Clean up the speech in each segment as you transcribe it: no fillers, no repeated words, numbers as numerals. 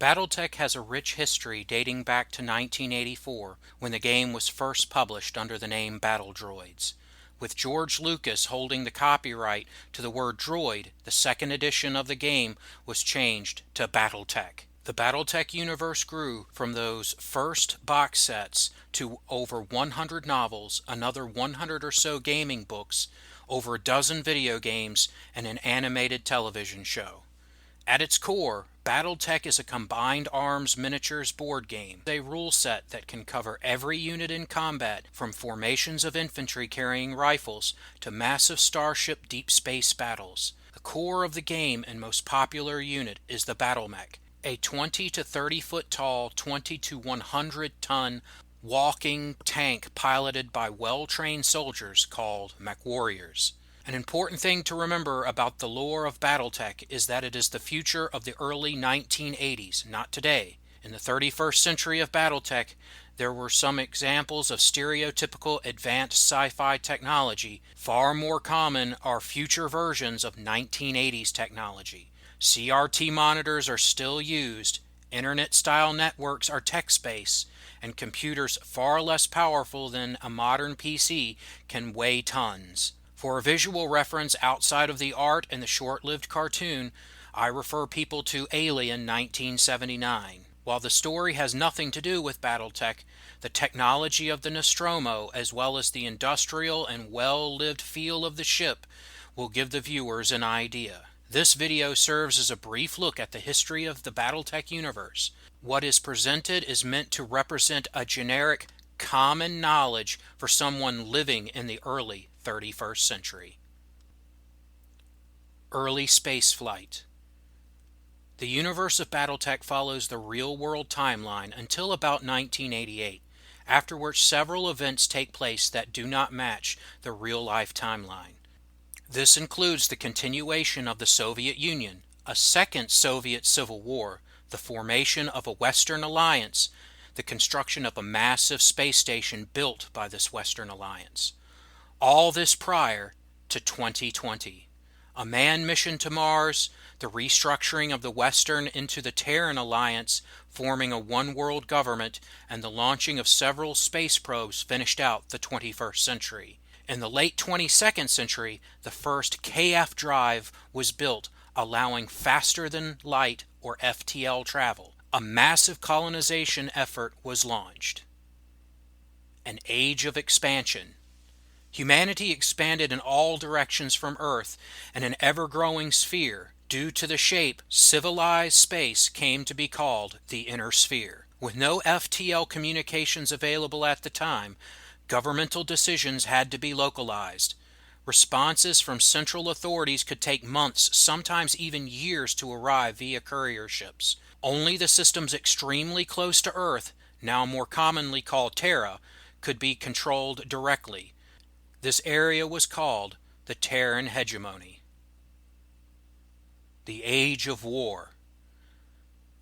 BattleTech has a rich history dating back to 1984 when the game was first published under the name Battle Droids. With George Lucas holding the copyright to the word droid, the second edition of the game was changed to BattleTech. The BattleTech universe grew from those first box sets to over 100 novels, another 100 or so gaming books, over a dozen video games, and an animated television show. At its core, BattleTech is a combined arms miniatures board game, a rule set that can cover every unit in combat, from formations of infantry carrying rifles to massive starship deep space battles. The core of the game and most popular unit is the BattleMech, a 20 to 30 foot tall, 20 to 100 ton walking tank piloted by well-trained soldiers called Mech Warriors. An important thing to remember about the lore of BattleTech is that it is the future of the early 1980s, not today. In the 31st century of BattleTech, there were some examples of stereotypical advanced sci-fi technology. Far more common are future versions of 1980s technology. CRT monitors are still used, internet-style networks are text-based, and computers far less powerful than a modern PC can weigh tons. For a visual reference outside of the art and the short-lived cartoon, I refer people to Alien 1979. While the story has nothing to do with BattleTech, the technology of the Nostromo, as well as the industrial and well-lived feel of the ship, will give the viewers an idea. This video serves as a brief look at the history of the BattleTech universe. What is presented is meant to represent a generic, common knowledge for someone living in the early 31st century. Early spaceflight. The universe of BattleTech follows the real-world timeline until about 1988, after which several events take place that do not match the real-life timeline. This includes the continuation of the Soviet Union, a second Soviet Civil War, the formation of a Western alliance, the construction of a massive space station built by this Western alliance. All this prior to 2020. A manned mission to Mars, the restructuring of the Western into the Terran Alliance, forming a one-world government, and the launching of several space probes finished out the 21st century. In the late 22nd century, the first KF drive was built, allowing faster-than-light or FTL travel. A massive colonization effort was launched. An age of expansion. Humanity expanded in all directions from Earth in an ever-growing sphere. Due to the shape, civilized space came to be called the Inner Sphere. With no FTL communications available at the time, governmental decisions had to be localized. Responses from central authorities could take months, sometimes even years, to arrive via courier ships. Only the systems extremely close to Earth, now more commonly called Terra, could be controlled directly. This area was called the Terran Hegemony. The Age of War.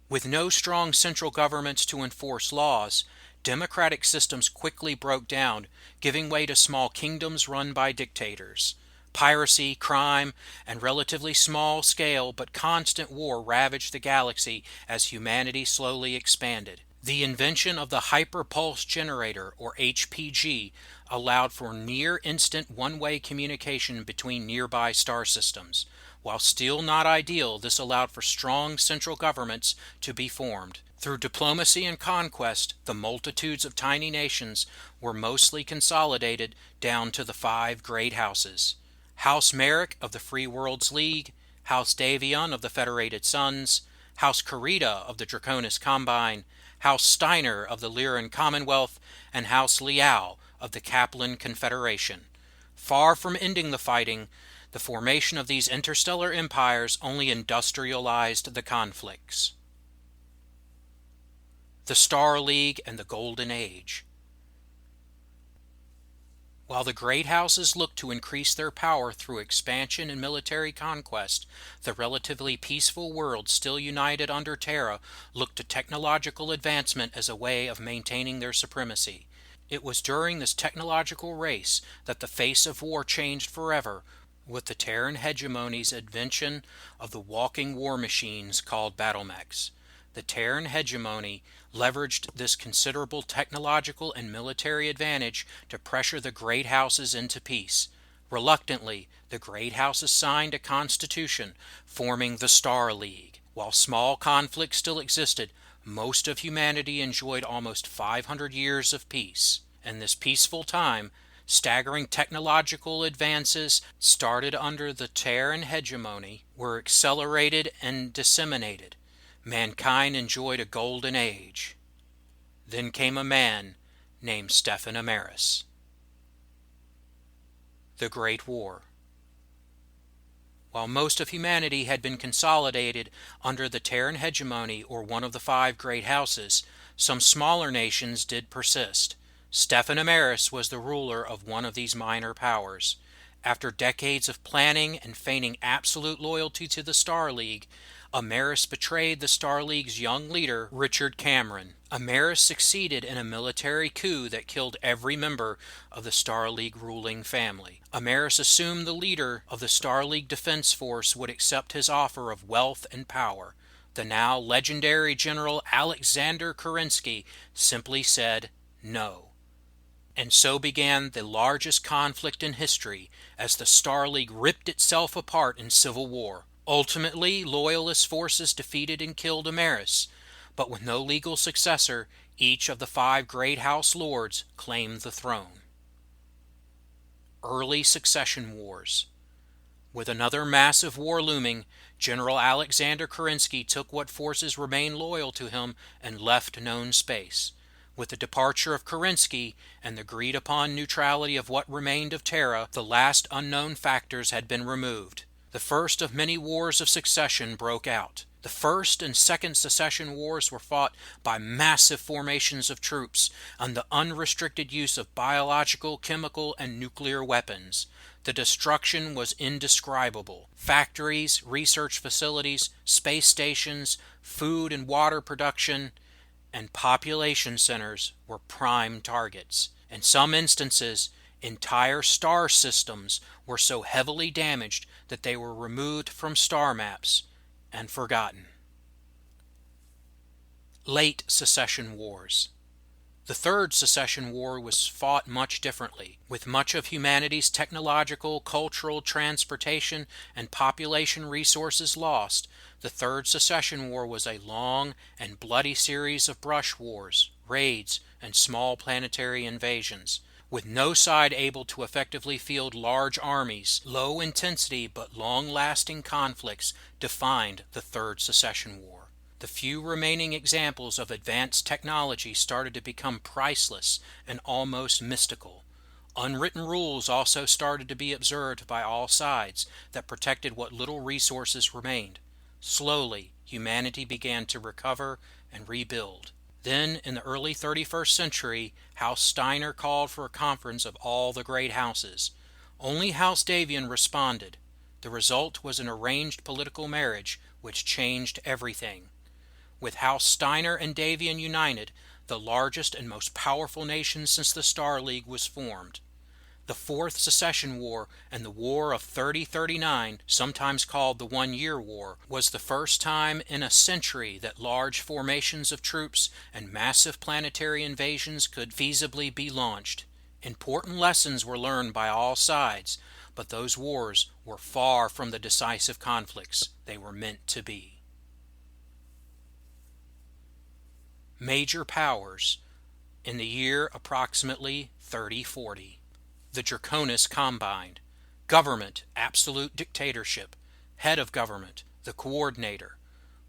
With no strong central governments to enforce laws, democratic systems quickly broke down, giving way to small kingdoms run by dictators. Piracy, crime, and relatively small-scale but constant war ravaged the galaxy as humanity slowly expanded. The invention of the Hyperpulse Generator, or HPG, allowed for near-instant one-way communication between nearby star systems. While still not ideal, this allowed for strong central governments to be formed. Through diplomacy and conquest, the multitudes of tiny nations were mostly consolidated down to the 5 great houses. House Merrick of the Free Worlds League, House Davion of the Federated Sons, House Karita of the Dragonis Combine, House Steiner of the Lyrin Commonwealth, and House Liao of the Capellan Confederation. Far from ending the fighting, the formation of these interstellar empires only industrialized the conflicts. The Star League and the Golden Age. While the great houses looked to increase their power through expansion and military conquest, the relatively peaceful world still united under Terra looked to technological advancement as a way of maintaining their supremacy. It was during this technological race that the face of war changed forever, with the Terran hegemony's invention of the walking war machines called battlemechs. The Terran hegemony leveraged this considerable technological and military advantage to pressure the great houses into peace. Reluctantly, the great houses signed a constitution forming the Star League. While small conflicts still existed, most of humanity enjoyed almost 500 years of peace. In this peaceful time, staggering technological advances started under the Terran hegemony were accelerated and disseminated. Mankind enjoyed a golden age. Then came a man named Stephen Amaris. The Great War. While most of humanity had been consolidated under the Terran hegemony or one of the 5 great houses, some smaller nations did persist. Stephen Amaris was the ruler of one of these minor powers. After decades of planning and feigning absolute loyalty to the Star League, Amaris betrayed the Star League's young leader, Richard Cameron. Amaris succeeded in a military coup that killed every member of the Star League ruling family. Amaris assumed the leader of the Star League Defense Force would accept his offer of wealth and power. The now legendary General Alexander Kerensky simply said no. And so began the largest conflict in history as the Star League ripped itself apart in civil war. Ultimately, loyalist forces defeated and killed Amaris, but with no legal successor, each of the 5 great house lords claimed the throne. Early succession wars. With another massive war looming, General Alexander Kerensky took what forces remained loyal to him and left known space. With the departure of Kerensky and the agreed-upon neutrality of what remained of Terra, the last unknown factors had been removed. The first of many wars of succession broke out. The First and Second Secession Wars were fought by massive formations of troops and the unrestricted use of biological, chemical, and nuclear weapons. The destruction was indescribable. Factories, research facilities, space stations, food and water production, and population centers were prime targets. In some instances, entire star systems were so heavily damaged that they were removed from star maps and forgotten. Late Secession Wars. The Third Secession War was fought much differently. With much of humanity's technological, cultural, transportation, and population resources lost, the Third Secession War was a long and bloody series of brush wars, raids, and small planetary invasions. With no side able to effectively field large armies, low intensity but long-lasting conflicts defined the Third Secession War. The few remaining examples of advanced technology started to become priceless and almost mystical. Unwritten rules also started to be observed by all sides that protected what little resources remained. Slowly, humanity began to recover and rebuild. Then, in the early 31st century, House Steiner called for a conference of all the great houses. Only House Davion responded. The result was an arranged political marriage which changed everything. With House Steiner and Davion united, the largest and most powerful nation since the Star League was formed. The Fourth Secession War and the War of 3039, sometimes called the 1-Year War, was the first time in a century that large formations of troops and massive planetary invasions could feasibly be launched. Important lessons were learned by all sides, but those wars were far from the decisive conflicts they were meant to be. Major powers in the year approximately 3040. The Dragonis Combine. Government, absolute dictatorship. Head of government, the coordinator.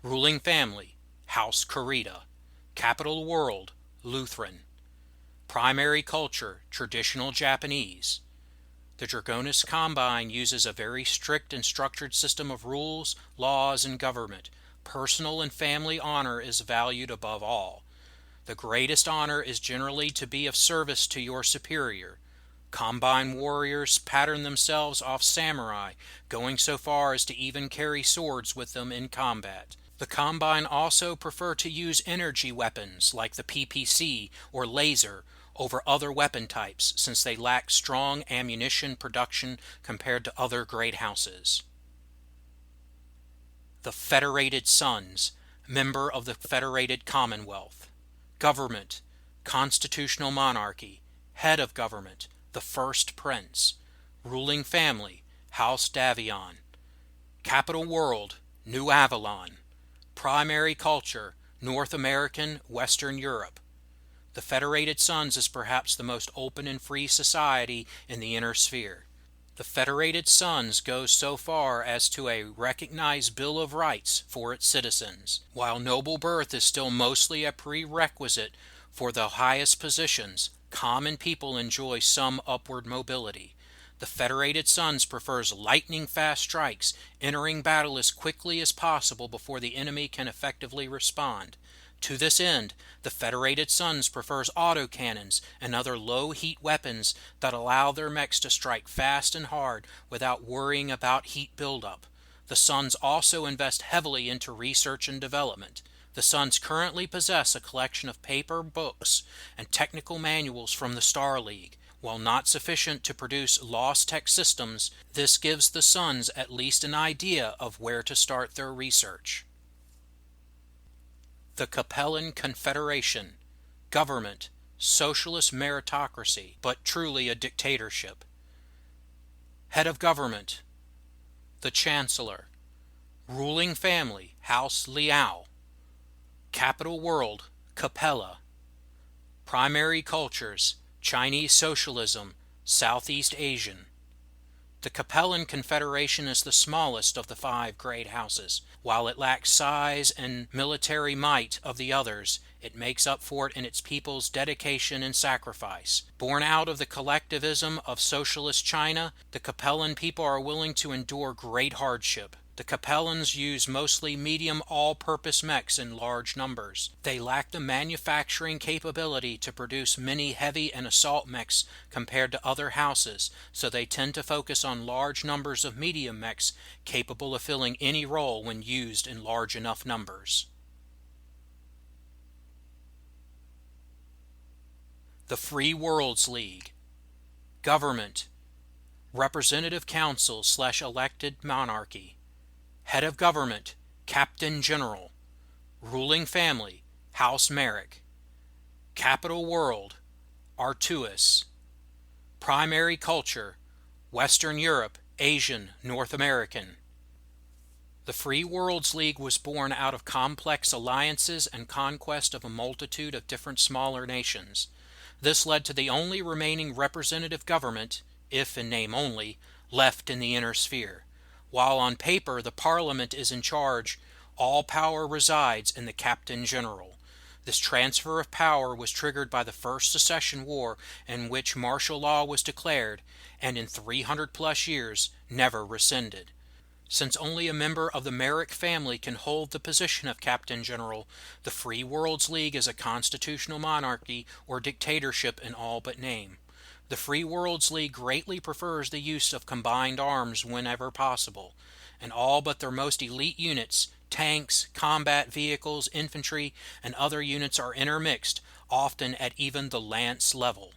Ruling family, House Kurita. Capital world, Lutheran. Primary culture, traditional Japanese. The Dragonis Combine uses a very strict and structured system of rules, laws, and government. Personal and family honor is valued above all. The greatest honor is generally to be of service to your superior. Combine warriors pattern themselves off samurai, going so far as to even carry swords with them in combat. The Combine also prefer to use energy weapons like the PPC or laser over other weapon types since they lack strong ammunition production compared to other great houses. The Federated Sons, member of the Federated Commonwealth. Government, constitutional monarchy. Head of government, the first prince. Ruling family, House Davion. Capital world, New Avalon. Primary culture, North American, Western Europe. The Federated Sons is perhaps the most open and free society in the inner sphere. The Federated Sons goes so far as to a recognized Bill of Rights for its citizens. While noble birth is still mostly a prerequisite for the highest positions, common people enjoy some upward mobility. The Federated Sons prefers lightning-fast strikes, entering battle as quickly as possible before the enemy can effectively respond. To this end, the Federated Sons prefers autocannons and other low-heat weapons that allow their mechs to strike fast and hard without worrying about heat buildup. The Sons also invest heavily into research and development. The Sons currently possess a collection of paper books and technical manuals from the Star League. While not sufficient to produce lost tech systems, this gives the Sons at least an idea of where to start their research. The Capellan Confederation. Government, socialist meritocracy, but truly a dictatorship. Head of government, the Chancellor. Ruling family, House Liao. Capital world, Capella. Primary cultures, Chinese socialism, Southeast Asian. The Capellan Confederation is the smallest of the 5 great houses. While it lacks size and military might of the others, it makes up for it in its people's dedication and sacrifice. Born out of the collectivism of socialist China, the Capellan people are willing to endure great hardship. The Capellans use mostly medium all-purpose mechs in large numbers. They lack the manufacturing capability to produce many heavy and assault mechs compared to other houses, so they tend to focus on large numbers of medium mechs capable of filling any role when used in large enough numbers. The Free Worlds League. Government, representative council / elected monarchy. Head of government, Captain General. Ruling family, House Merrick. Capital world, Artuis. Primary culture, Western Europe, Asian, North American. The Free Worlds League was born out of complex alliances and conquest of a multitude of different smaller nations. This led to the only remaining representative government, if in name only, left in the inner sphere. While on paper the Parliament is in charge, all power resides in the Captain General. This transfer of power was triggered by the First Secession War, in which martial law was declared, and in 300+ years never rescinded. Since only a member of the Merrick family can hold the position of Captain General, the Free Worlds League is a constitutional monarchy or dictatorship in all but name. The Free Worlds League greatly prefers the use of combined arms whenever possible, and all but their most elite units, tanks, combat vehicles, infantry, and other units are intermixed, often at even the lance level.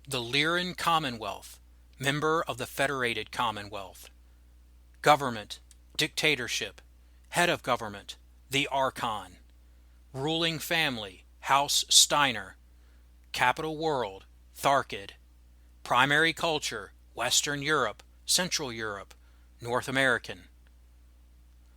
The Lyrin Commonwealth, member of the Federated Commonwealth. Government, dictatorship. Head of government, the Archon. Ruling family, House Steiner. Capital world, Tharkid. Primary culture, Western Europe, Central Europe, North American.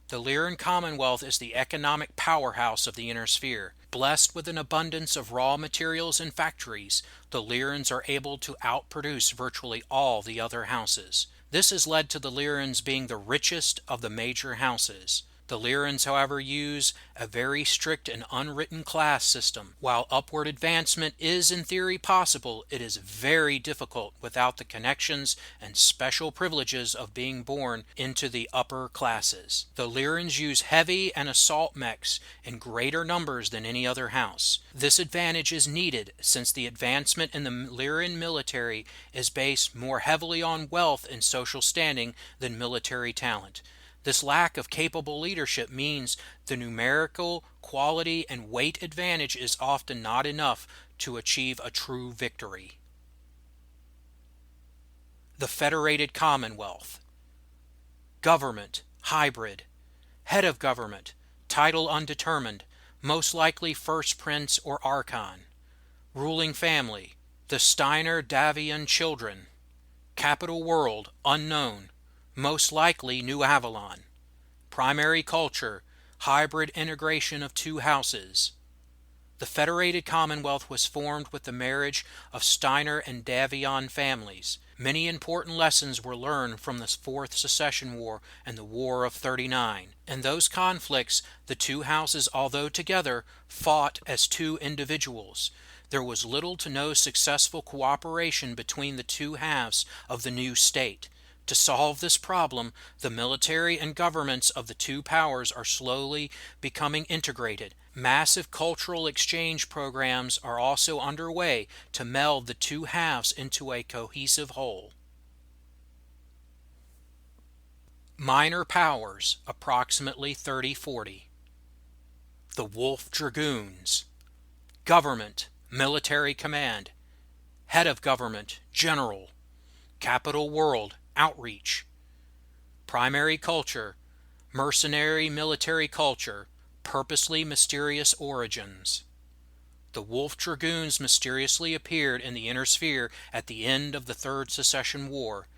The Lyrin Commonwealth is the economic powerhouse of the inner sphere. Blessed with an abundance of raw materials and factories, the Lyrins are able to outproduce virtually all the other houses. This has led to the Lyrins being the richest of the major houses. The Lyrins, however, use a very strict and unwritten class system. While upward advancement is in theory possible, it is very difficult without the connections and special privileges of being born into the upper classes. The Lyrins use heavy and assault mechs in greater numbers than any other house. This advantage is needed since the advancement in the Lyrin military is based more heavily on wealth and social standing than military talent. This lack of capable leadership means the numerical, quality, and weight advantage is often not enough to achieve a true victory. The Federated Commonwealth. Government, hybrid. Head of government, title undetermined, most likely first prince or archon. Ruling family, the Steiner Davian children. Capital world, unknown, most likely New Avalon. Primary culture, hybrid integration of two houses. The Federated Commonwealth was formed with the marriage of Steiner and Davion families. Many important lessons were learned from the Fourth Secession War and the War of '39. In those conflicts, the two houses, although together, fought as two individuals. There was little to no successful cooperation between the two halves of the new state. To solve this problem, the military and governments of the two powers are slowly becoming integrated. Massive cultural exchange programs are also underway to meld the two halves into a cohesive whole. Minor powers, approximately 30-40. The Wolf Dragoons. Government, military command. Head of government, general. Capital world, outreach. Primary culture, mercenary military culture, purposely mysterious origins. The Wolf Dragoons mysteriously appeared in the Inner Sphere at the end of the Third Secession War.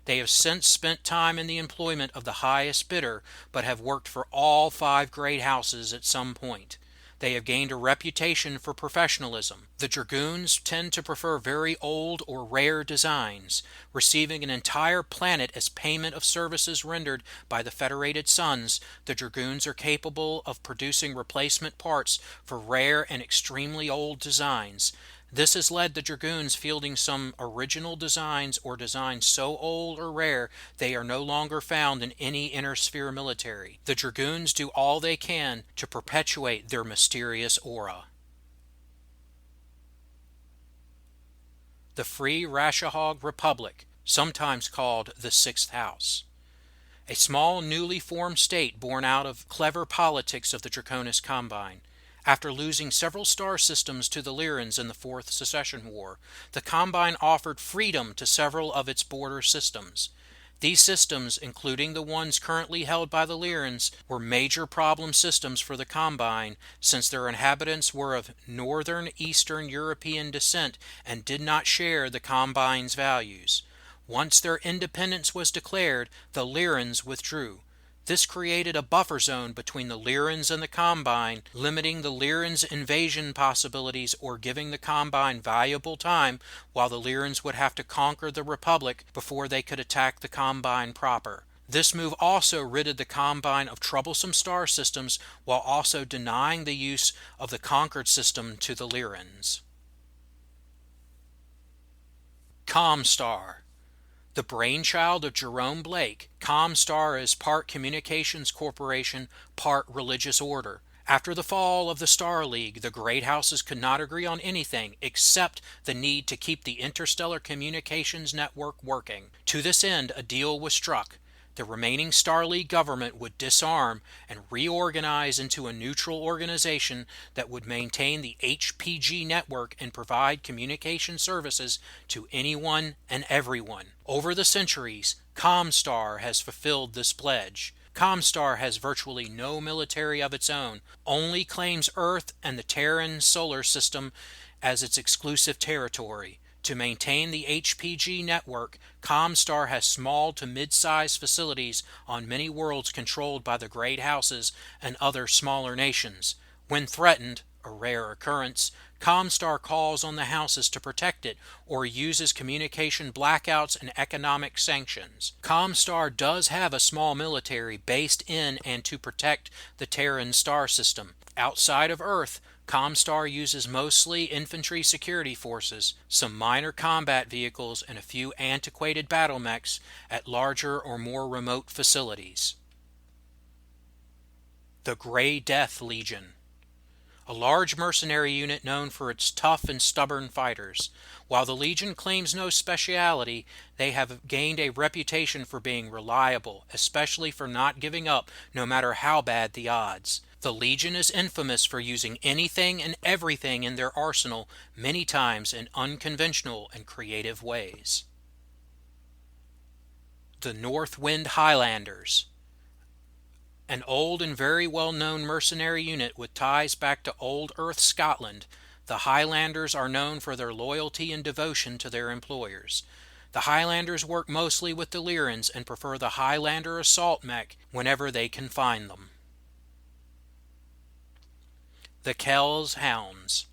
They have since spent time in the employment of the highest bidder, but have worked for all five great houses at some point. They have gained a reputation for professionalism. The Dragoons tend to prefer very old or rare designs, receiving an entire planet as payment of services rendered by the Federated Sons. The Dragoons are capable of producing replacement parts for rare and extremely old designs. This has led the Dragoons fielding some original designs or designs so old or rare they are no longer found in any Inner Sphere military. The Dragoons do all they can to perpetuate their mysterious aura. The Free Rashohog Republic, sometimes called the Sixth House. A small newly formed state born out of clever politics of the Dragonis Combine. After losing several star systems to the Lyrins in the Fourth Secession War, the Combine offered freedom to several of its border systems. These systems, including the ones currently held by the Lyrins, were major problem systems for the Combine since their inhabitants were of northern Eastern European descent and did not share the Combine's values. Once their independence was declared, the Lyrins withdrew. This created a buffer zone between the Lyrins and the Combine, limiting the Lyrins' invasion possibilities or giving the Combine valuable time while the Lyrins would have to conquer the Republic before they could attack the Combine proper. This move also ridded the Combine of troublesome star systems while also denying the use of the conquered system to the Lyrins. Comstar. The brainchild of Jerome Blake, Comstar is part communications corporation, part religious order. After the fall of the Star League, the great houses could not agree on anything except the need to keep the interstellar communications network working. To this end, a deal was struck. The remaining Star League government would disarm and reorganize into a neutral organization that would maintain the HPG network and provide communication services to anyone and everyone. Over the centuries, Comstar has fulfilled this pledge. Comstar has virtually no military of its own, only claims Earth and the Terran solar system as its exclusive territory. To maintain the HPG network, Comstar has small to mid-sized facilities on many worlds controlled by the Great Houses and other smaller nations. When threatened, a rare occurrence, Comstar calls on the houses to protect it or uses communication blackouts and economic sanctions. Comstar does have a small military based in and to protect the Terran star system. Outside of Earth, Comstar uses mostly infantry security forces, some minor combat vehicles, and a few antiquated battle mechs at larger or more remote facilities. The Grey Death Legion. A large mercenary unit known for its tough and stubborn fighters. While the Legion claims no speciality, they have gained a reputation for being reliable, especially for not giving up no matter how bad the odds. The Legion is infamous for using anything and everything in their arsenal many times in unconventional and creative ways. The North Wind Highlanders. An old and very well-known mercenary unit with ties back to Old Earth, Scotland, the Highlanders are known for their loyalty and devotion to their employers. The Highlanders work mostly with the Lyrins and prefer the Highlander assault mech whenever they can find them. The Kells Hounds.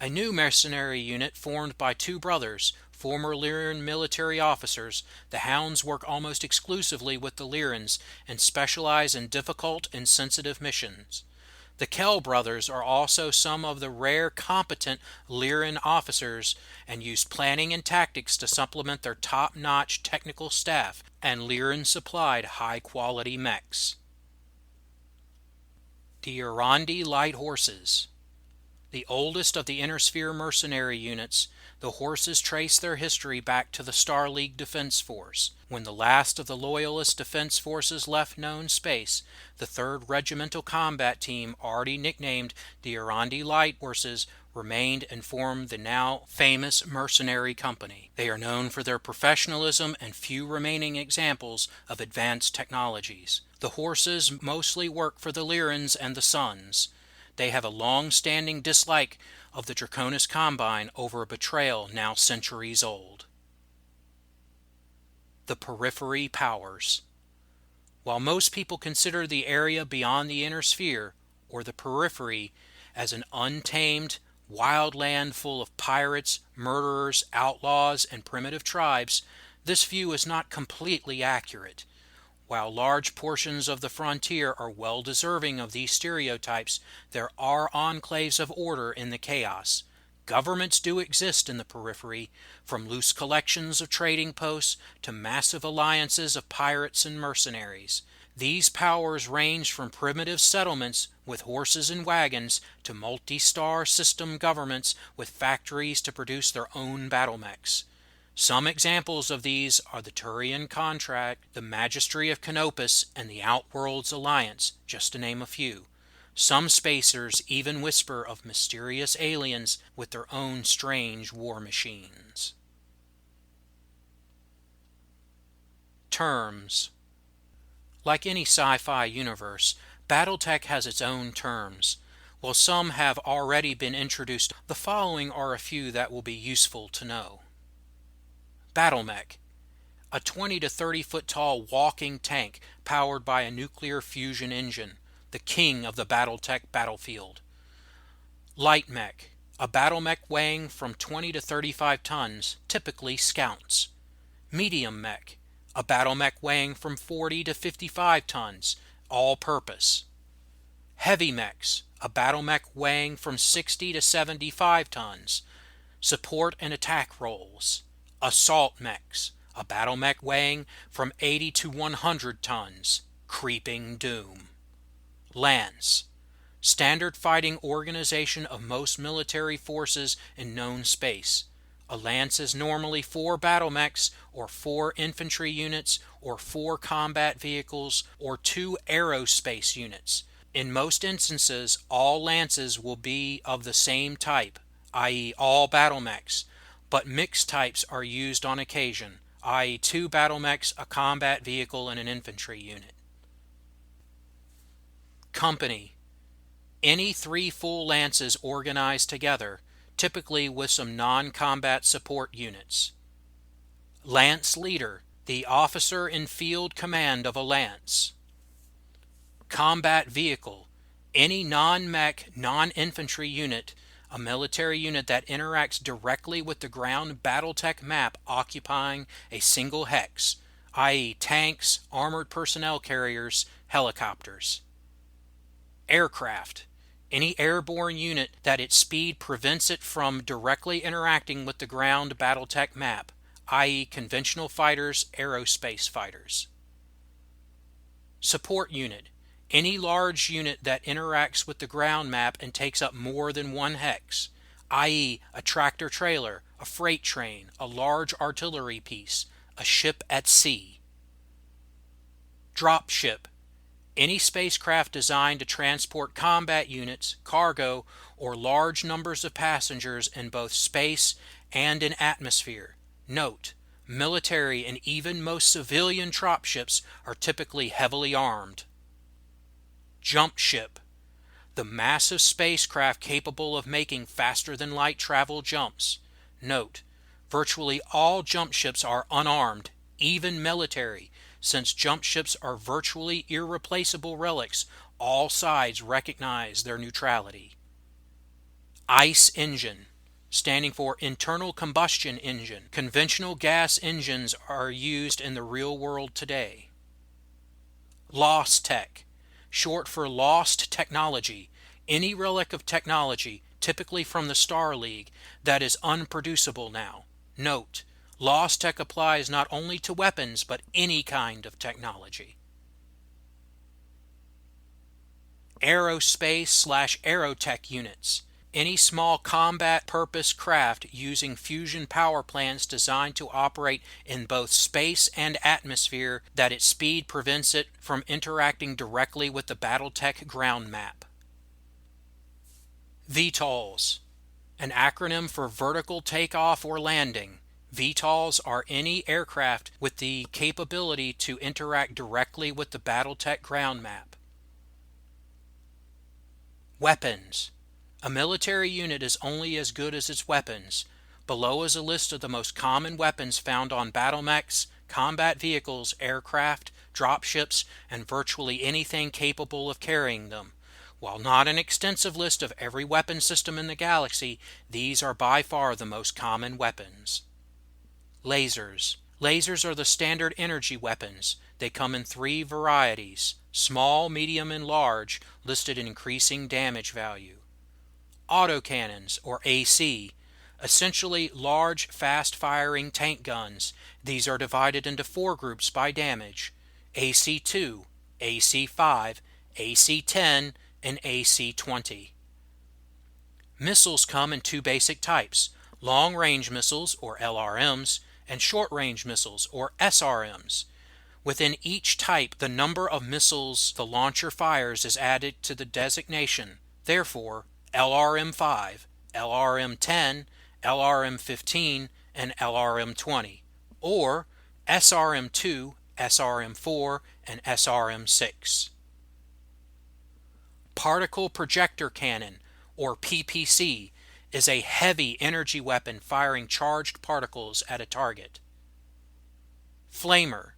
A new mercenary unit formed by two brothers, former Lyrin military officers. The Hounds work almost exclusively with the Lyrins and specialize in difficult and sensitive missions. The Kell brothers are also some of the rare competent Lyrin officers and use planning and tactics to supplement their top-notch technical staff and Lyrin-supplied high-quality mechs. The Irandi Light Horses. The oldest of the Inner Sphere mercenary units, the horses trace their history back to the Star League Defense Force. When the last of the Loyalist Defense Forces left known space, the 3rd Regimental Combat Team, already nicknamed the Irandi Light Horses, remained and formed the now famous Mercenary Company. They are known for their professionalism and few remaining examples of advanced technologies. The horses mostly work for the Lyrins and the Suns. They have a long-standing dislike of the Dragonis Combine over a betrayal now centuries old. The Peripheral Powers. While most people consider the area beyond the Inner Sphere, or the Periphery, as an untamed, wild land full of pirates, murderers, outlaws, and primitive tribes, this view is not completely accurate. While large portions of the frontier are well deserving of these stereotypes, there are enclaves of order in the chaos. Governments do exist in the periphery, from loose collections of trading posts to massive alliances of pirates and mercenaries. These powers range from primitive settlements with horses and wagons to multi-star system governments with factories to produce their own battle mechs. Some examples of these are the Turian Contract, the Magistry of Canopus, and the Outworlds Alliance, just to name a few. Some spacers even whisper of mysterious aliens with their own strange war machines. Terms. Like any sci-fi universe, BattleTech has its own terms. While some have already been introduced, the following are a few that will be useful to know. Battle mech, a 20 to 30 foot tall walking tank powered by a nuclear fusion engine, the king of the BattleTech battlefield. Light mech, a battle mech weighing from 20 to 35 tons, typically scouts. Medium mech, a battle mech weighing from 40 to 55 tons, all-purpose. Heavy mechs, a battle mech weighing from 60 to 75 tons, support and attack roles. Assault mechs, a battle mech weighing from 80 to 100 tons, creeping doom. Lance, standard fighting organization of most military forces in known space. A lance is normally 4 battle mechs, or 4 infantry units, or 4 combat vehicles, or 2 aerospace units. In most instances, all lances will be of the same type, i.e. all battle mechs, but mixed types are used on occasion, i.e. 2 battle mechs, a combat vehicle, and an infantry unit. Company. Any 3 full lances organized together, typically with some non-combat support units. Lance leader, the officer in field command of a lance. Combat vehicle, any non-mech, non-infantry unit, a military unit that interacts directly with the ground BattleTech map occupying a single hex, i.e. tanks, armored personnel carriers, helicopters. Aircraft, any airborne unit that its speed prevents it from directly interacting with the ground BattleTech map, i.e. conventional fighters, aerospace fighters. Support unit, any large unit that interacts with the ground map and takes up more than 1 hex, i.e. a tractor trailer, a freight train, a large artillery piece, a ship at sea. Dropship, any spacecraft designed to transport combat units, cargo, or large numbers of passengers in both space and in atmosphere. Note, military and even most civilian dropships are typically heavily armed. Jump ship, the massive spacecraft capable of making faster-than-light travel jumps. Note, virtually all jump ships are unarmed, even military. Since jump ships are virtually irreplaceable relics, all sides recognize their neutrality. ICE engine, standing for internal combustion engine. Conventional gas engines are used in the real world today. Lost tech, short for lost technology, any relic of technology, typically from the Star League, that is unproducible now. Note, lost tech applies not only to weapons, but any kind of technology. Aerospace/aerotech units, any small combat purpose craft using fusion power plants designed to operate in both space and atmosphere that its speed prevents it from interacting directly with the BattleTech ground map. VTOLs, an acronym for vertical takeoff or landing. VTOLs are any aircraft with the capability to interact directly with the BattleTech ground map. Weapons. A military unit is only as good as its weapons. Below is a list of the most common weapons found on battlemechs, combat vehicles, aircraft, dropships, and virtually anything capable of carrying them. While not an extensive list of every weapon system in the galaxy, these are by far the most common weapons. Lasers. Lasers are the standard energy weapons. They come in 3 varieties: small, medium, and large, listed in increasing damage value. Autocannons, or AC, essentially large, fast-firing tank guns. These are divided into 4 groups by damage: AC-2, AC-5, AC-10, and AC-20. Missiles come in 2 basic types: long-range missiles, or LRMs, and short-range missiles, or SRMs. Within each type, the number of missiles the launcher fires is added to the designation. Therefore, LRM-5, LRM-10, LRM-15, and LRM-20, or SRM-2, SRM-4, and SRM-6. Particle Projector Cannon, or PPC, is a heavy energy weapon firing charged particles at a target. Flamer,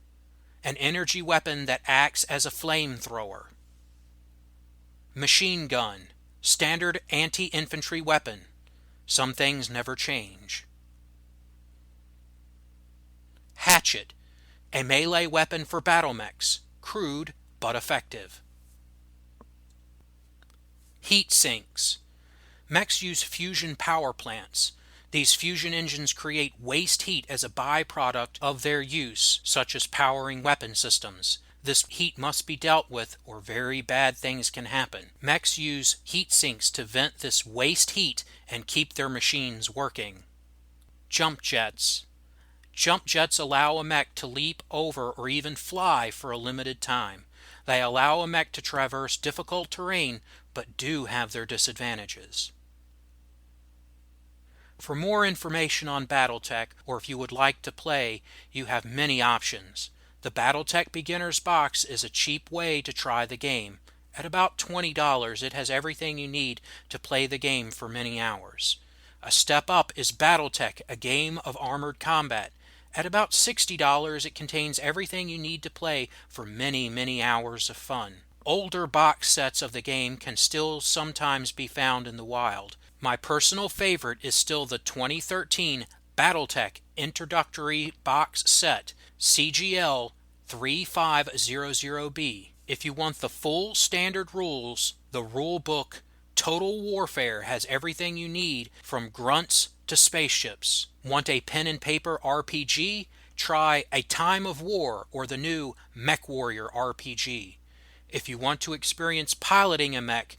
an energy weapon that acts as a flamethrower. Machine gun, standard anti-infantry weapon. Some things never change. Hatchet, a melee weapon for battlemechs, crude but effective. Heat sinks. Mechs use fusion power plants. These fusion engines create waste heat as a byproduct of their use, such as powering weapon systems. This heat must be dealt with, or very bad things can happen. Mechs use heat sinks to vent this waste heat and keep their machines working. Jump jets. Jump jets allow a mech to leap over or even fly for a limited time. They allow a mech to traverse difficult terrain, but do have their disadvantages. For more information on BattleTech, or if you would like to play, you have many options. The BattleTech Beginner's Box is a cheap way to try the game. At about $20, it has everything you need to play the game for many hours. A step up is BattleTech, a game of armored combat. At about $60, it contains everything you need to play for many, many hours of fun. Older box sets of the game can still sometimes be found in the wild. My personal favorite is still the 2013 BattleTech Introductory Box Set, CGL 3500B. If you want the full standard rules, the rulebook Total Warfare has everything you need from grunts to spaceships. Want a pen and paper RPG? Try A Time of War or the new MechWarrior RPG. If you want to experience piloting a mech,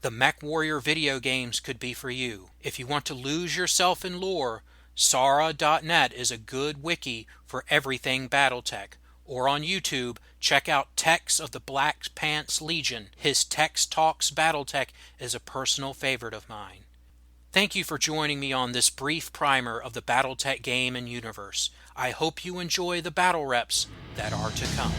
the MechWarrior video games could be for you. If you want to lose yourself in lore, Sara.net is a good wiki for everything BattleTech. Or on YouTube, check out Tex of the Black Pants Legion. His Tex Talks BattleTech is a personal favorite of mine. Thank you for joining me on this brief primer of the BattleTech game and universe. I hope you enjoy the battle reps that are to come.